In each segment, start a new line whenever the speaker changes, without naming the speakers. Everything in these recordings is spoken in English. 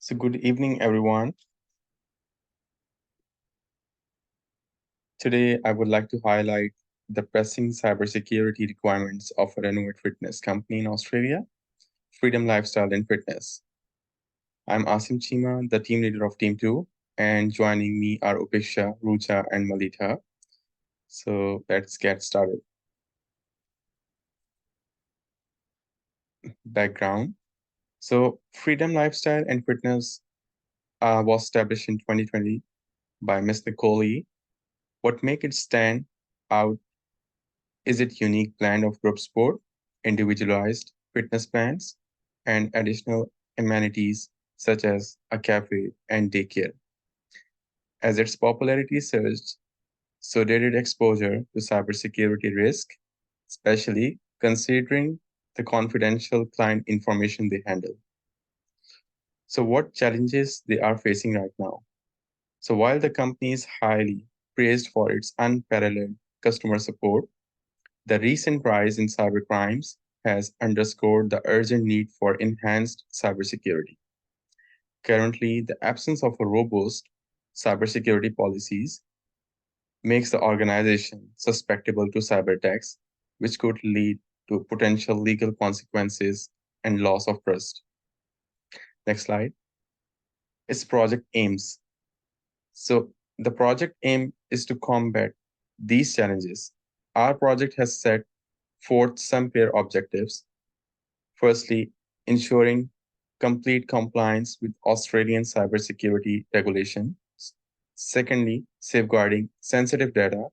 So good evening, everyone. Today, I would like to highlight the pressing cybersecurity requirements of a renowned fitness company in Australia, Freedom Lifestyle and Fitness. I'm Asim Chima, the team leader of Team 2, and joining me are Upeksha, Rucha, and Malita. So let's get started. Background. So Freedom Lifestyle and Fitness was established in 2020 by Mr. Kohli. What makes it stand out is its unique blend of group sport, individualized fitness plans, and additional amenities such as a cafe and daycare. As its popularity surged, so did its exposure to cybersecurity risk, especially considering the confidential client information they handle. So, what challenges they are facing right now? So, while the company is highly praised for its unparalleled customer support, the recent rise in cybercrimes has underscored the urgent need for enhanced cybersecurity. Currently, the absence of a robust cybersecurity policies makes the organization susceptible to cyber attacks, which could lead to potential legal consequences and loss of trust. Next slide. Its project aims. So, the project aim is to combat these challenges. Our project has set forth some clear objectives. Firstly, ensuring complete compliance with Australian cybersecurity regulations. Secondly, safeguarding sensitive data,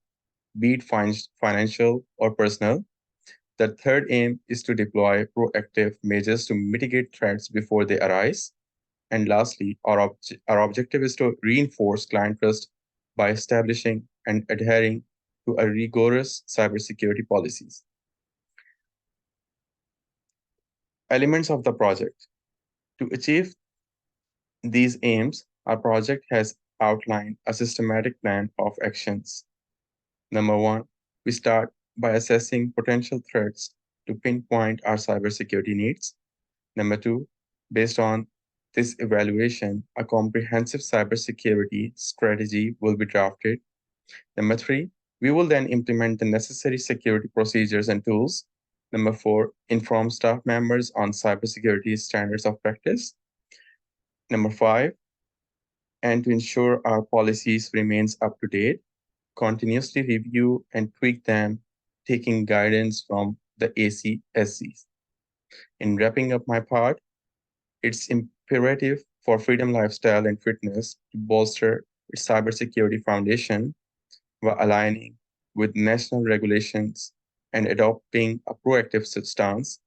be it financial or personal. The third aim is to deploy proactive measures to mitigate threats before they arise. And lastly, our objective is to reinforce client trust by establishing and adhering to a rigorous cybersecurity policies. Elements of the project. To achieve these aims, our project has outlined a systematic plan of actions. Number one, we start by assessing potential threats to pinpoint our cybersecurity needs. Number two, based on this evaluation, a comprehensive cybersecurity strategy will be drafted. Number three, we will then implement the necessary security procedures and tools. Number four, inform staff members on cybersecurity standards of practice. Number five, and to ensure our policies remains up to date, continuously review and tweak them, taking guidance from the ACSCs. In wrapping up my part, it's imperative for Freedom Lifestyle and Fitness to bolster its cybersecurity foundation while aligning with national regulations and adopting a proactive stance.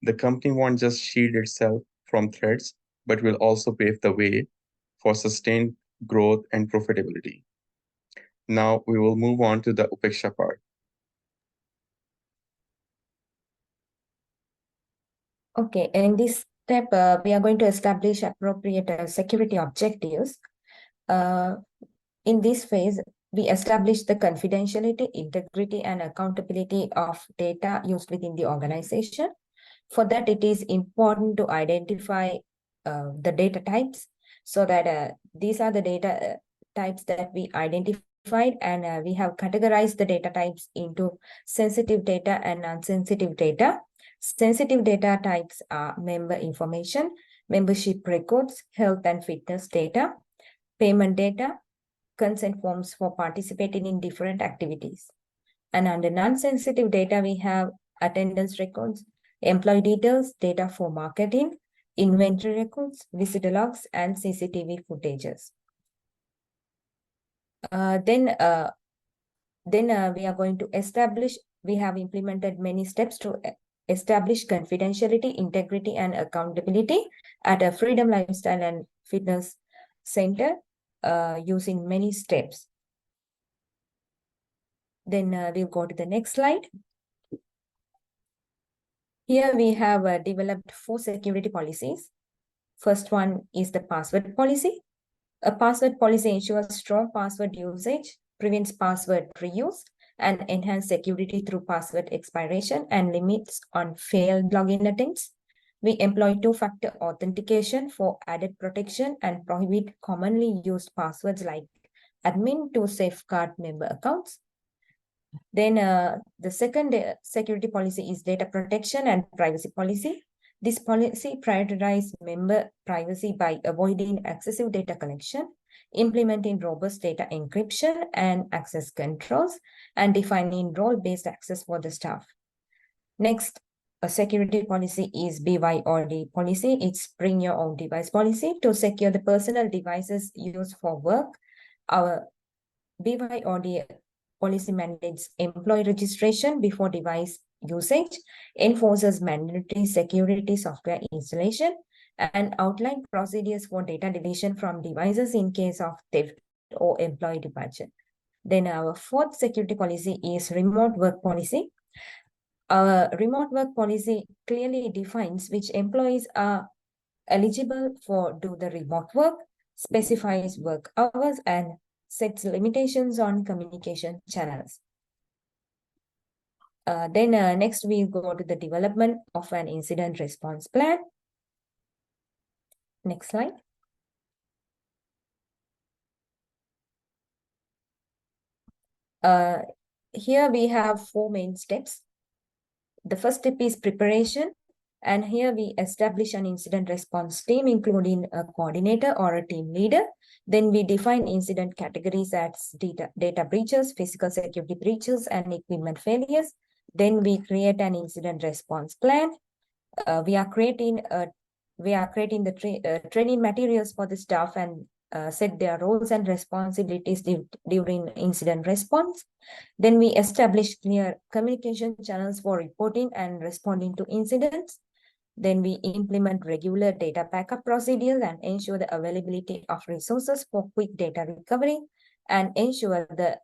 The company won't just shield itself from threats, but will also pave the way for sustained growth and profitability. Now we will move on to the Upeksha part.
Okay, in this step, we are going to establish appropriate security objectives. In this phase, we establish the confidentiality, integrity, and accountability of data used within the organization. For that, it is important to identify the data types so that these are the data types that we identified, and we have categorized the data types into sensitive data and non-sensitive data. Sensitive data types are member information, membership records, health and fitness data, payment data, consent forms for participating in different activities. And under non-sensitive data, we have attendance records, employee details, data for marketing, inventory records, visitor logs, and CCTV footages. Then we are going to establish, we have implemented many steps to establish confidentiality, integrity, and accountability at a Freedom Lifestyle and Fitness Center using many steps. Then we'll go to the next slide. Here we have developed 4 security policies. First one is the password policy. A password policy ensures strong password usage, prevents password reuse, and enhances security through password expiration and limits on failed login attempts. We employ two-factor authentication for added protection and prohibit commonly used passwords like admin to safeguard member accounts. Then the second security policy is data protection and privacy policy. This policy prioritizes member privacy by avoiding excessive data collection, implementing robust data encryption and access controls, and defining role-based access for the staff. Next, a security policy is BYOD policy. It's bring your own device policy to secure the personal devices used for work. Our BYOD policy mandates employee registration before device usage, enforces mandatory security software installation, and outline procedures for data deletion from devices in case of theft or employee departure. Then our fourth security policy is remote work policy. Our remote work policy clearly defines which employees are eligible for do the remote work, specifies work hours, and sets limitations on communication channels. Then next we go to the development of an incident response plan. Next slide. Here we have four main steps. The first step is preparation. And here we establish an incident response team, including a coordinator or a team leader. Then we define incident categories as data breaches, physical security breaches, and equipment failures. Then we create an incident response plan. We are creating the training materials for the staff and set their roles and responsibilities during incident response. Then we establish clear communication channels for reporting and responding to incidents. Then we implement regular data backup procedures and ensure the availability of resources for quick data recovery and ensure the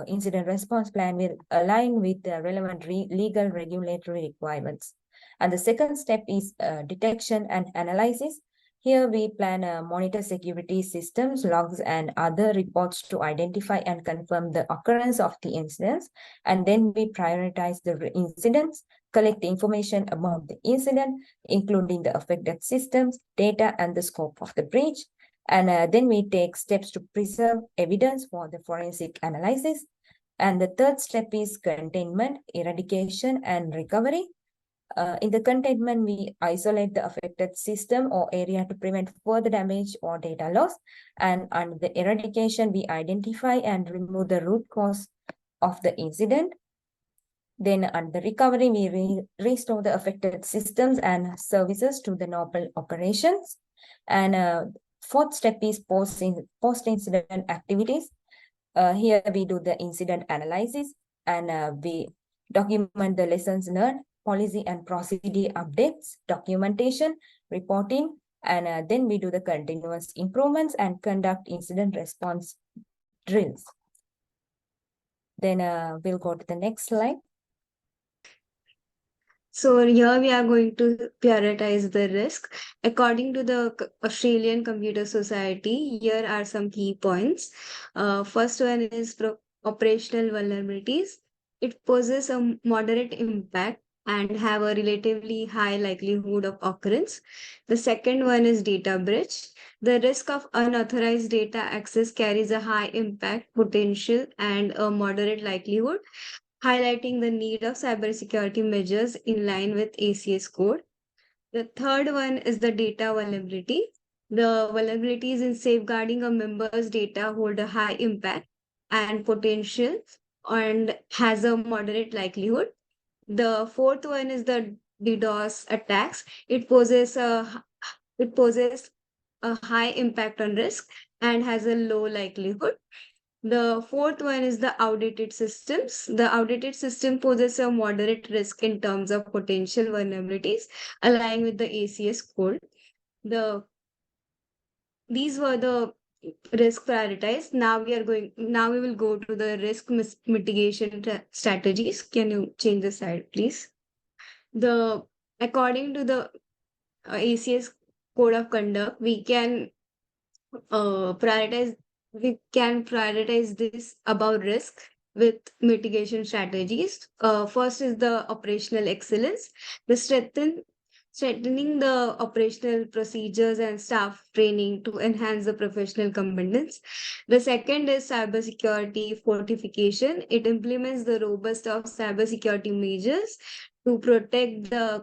incident response plan will align with the relevant legal regulatory requirements. And the second step is detection and analysis. Here we plan monitor security systems, logs, and other reports to identify and confirm the occurrence of the incidents. And then we prioritize the incidents, collect information about the incident, including the affected systems, data, and the scope of the breach. And then we take steps to preserve evidence for the forensic analysis. And the third step is containment, eradication, and recovery. In the containment, we isolate the affected system or area to prevent further damage or data loss. And under the eradication, we identify and remove the root cause of the incident. Then under recovery, we restore the affected systems and services to the normal operations. And fourth step is post-incident activities. Here we do the incident analysis and we document the lessons learned, policy and procedure updates, documentation, reporting, and then we do the continuous improvements and conduct incident response drills. Then we'll go to the next slide.
So here we are going to prioritize the risk. According to the Australian Computer Society, here are some key points. First one is operational vulnerabilities. It poses a moderate impact and have a relatively high likelihood of occurrence. The second one is data breach. The risk of unauthorized data access carries a high impact potential and a moderate likelihood, highlighting the need of cybersecurity measures in line with ACS code. The third one is the data vulnerability. The vulnerabilities in safeguarding a member's data hold a high impact and potential and has a moderate likelihood. The fourth one is the DDoS attacks. It poses a high impact on risk and has a low likelihood. The fourth one is the outdated systems. The outdated system poses a moderate risk in terms of potential vulnerabilities, aligning with the ACS code. These were the risk prioritized. Now we will go to the risk mitigation strategies. Can you change the slide, please? According to the ACS code of conduct, prioritize we can prioritize this about risk with mitigation strategies. First is the operational excellence. The strengthen strengthening the operational procedures and staff training to enhance the professional competence. The second is cybersecurity fortification. It implements the robust of cybersecurity measures to protect the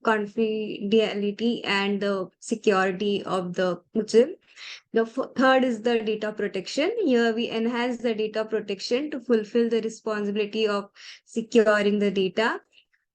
confidentiality and the security of the gym. The third is the data protection. Here we enhance the data protection to fulfill the responsibility of securing the data.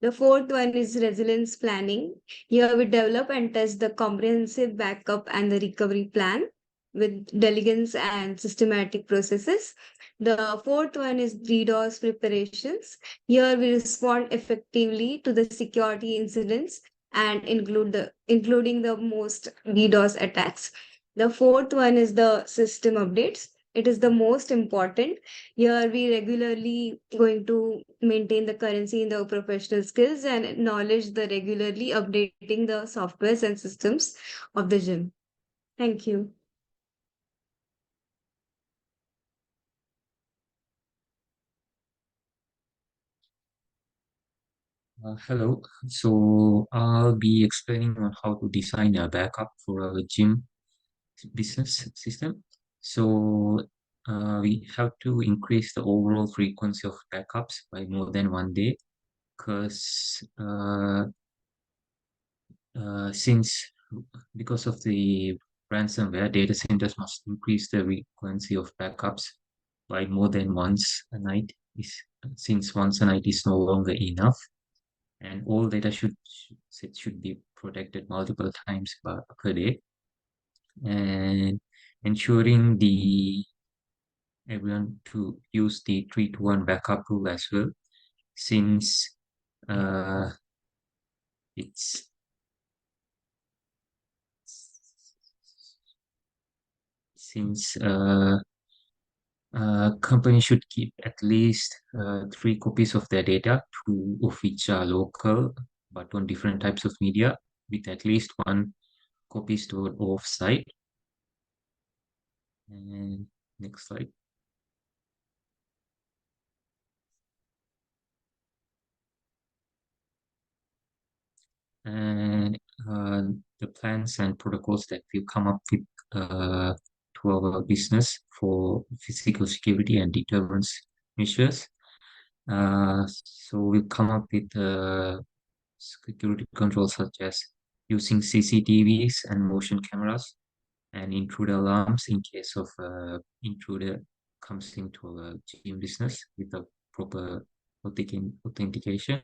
The fourth one is resilience planning. Here we develop and test the comprehensive backup and the recovery plan with diligence and systematic processes. The fourth one is DDoS preparations. Here we respond effectively to the security incidents and including the most DDoS attacks. The fourth one is the system updates. It is the most important. Here we regularly going to maintain the currency in the professional skills and acknowledge the regularly updating the softwares and systems of the gym. Thank you.
Hello. So I'll be explaining on how to design a backup for our gym business system. So we have to increase the overall frequency of backups by more than 1 day because since because of the ransomware, data centers must increase the frequency of backups by more than once a night is since once a night is no longer enough, and all data should be protected multiple times per day, and ensuring the everyone to use the 3 to 1 backup rule as well, since uh, it's since company should keep at least 3 copies of their data, 2 of which are local but on different types of media, with at least 1 copy stored off-site. And next slide. And the plans and protocols that we've come up with to our business for physical security and deterrence measures. So we've come up with security controls such as using CCTVs and motion cameras and intruder alarms in case of intruder comes into a gym business with a proper authentication,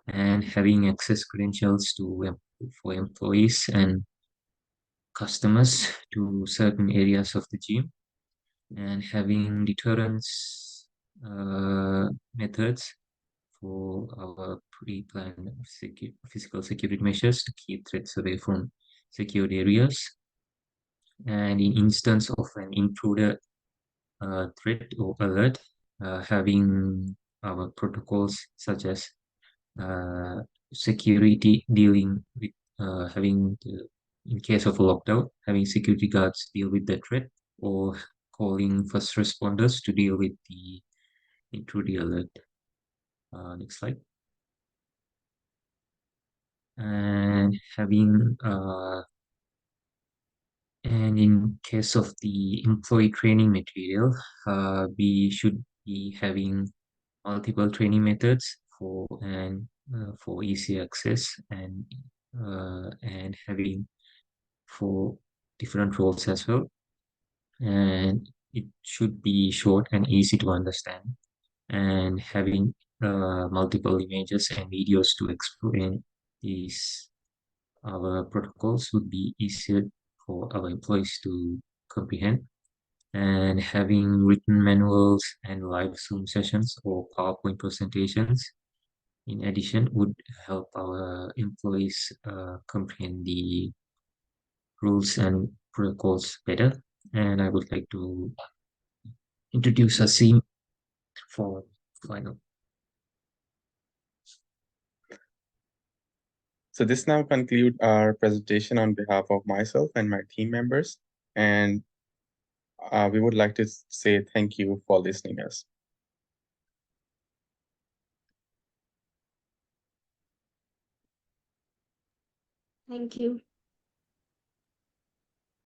and having access credentials for employees and customers to certain areas of the gym, and having deterrence methods for our pre-planned physical security measures to keep threats away from secured areas. And in instance of an intruder threat or alert, having our protocols such as security dealing with in case of a lockdown, having security guards deal with the threat, or calling first responders to deal with the intruder alert. Next slide. And in case of the employee training material, we should be having multiple training methods for easy access, and having for different roles as well. And it should be short and easy to understand, and having multiple images and videos to explain these our protocols would be easier for our employees to comprehend. And having written manuals and live Zoom sessions or PowerPoint presentations in addition would help our employees comprehend the rules and protocols better. And I would like to introduce Asim for final.
So this now concludes our presentation on behalf of myself and my team members. And we would like to say thank you for listening us.
Thank you.